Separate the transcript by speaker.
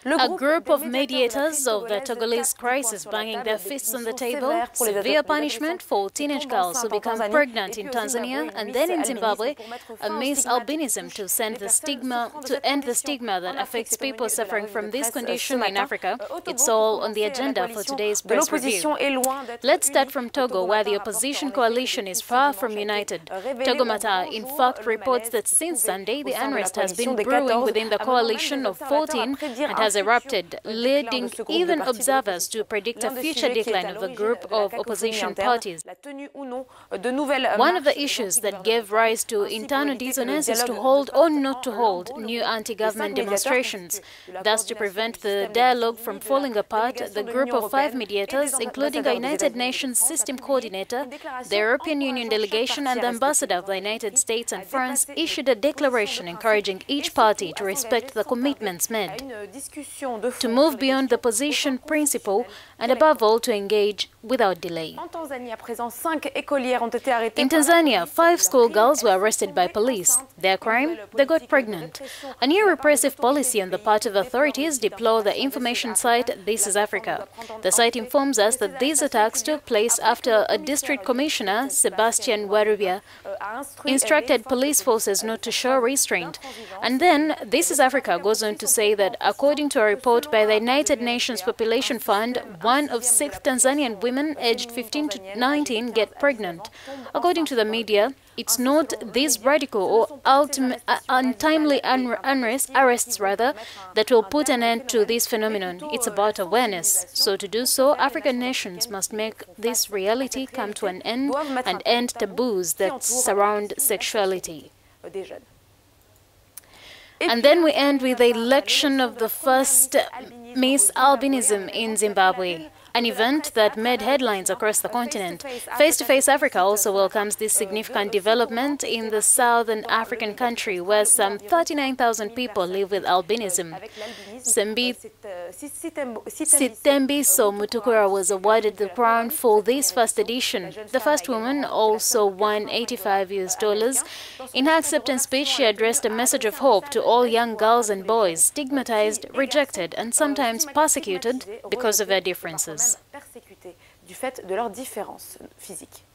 Speaker 1: A group of mediators of the Togolese crisis banging their fists on the table, severe punishment for teenage girls who become pregnant in Tanzania and then in Zimbabwe, a Miss Albinism to end the stigma that affects people suffering from this condition in Africa. It's all on the agenda for today's press review. Let's start from Togo, where the opposition coalition is far from united. Togo Matin, in fact, reports that since Sunday, the unrest has been brewing within the coalition of 14 and has erupted, leading even observers to predict a future decline of the group of opposition parties. One of the issues that gave rise to internal dissonance is to hold or not to hold new anti-government demonstrations. Thus, to prevent the dialogue from falling apart, the group of 5 mediators, including a United Nations system coordinator, the European Union delegation and the ambassador of the United States and France, issued a declaration encouraging each party to respect the commitments made, to move beyond the position principle, and above all to engage without delay. In Tanzania, 5 schoolgirls were arrested by police. Their crime? They got pregnant. A new repressive policy on the part of authorities deplored the information site This Is Africa. The site informs us that these attacks took place after a district commissioner, Sebastian Warubia, instructed police forces not to show restraint. And then This Is Africa goes on to say that according to a report by the United Nations Population Fund, 1 of 6 Tanzanian women aged 15 to 19 get pregnant. According to the media, it's not these radical or untimely arrests that will put an end to this phenomenon. It's about awareness. So to do so, African nations must make this reality come to an end and end taboos that surround sexuality. And then we end with the election of the first Miss Albinism in Zimbabwe, an event that made headlines across the continent. Face-to-Face Africa also welcomes this significant development in the southern African country, where some 39,000 people live with albinism. Sitembiso Mutukura was awarded the crown for this first edition. The first woman also won $85. In her acceptance speech, she addressed a message of hope to all young girls and boys, stigmatized, rejected, and sometimes persecuted because of their differences.
Speaker 2: Persécutés du fait de leurs différences physiques.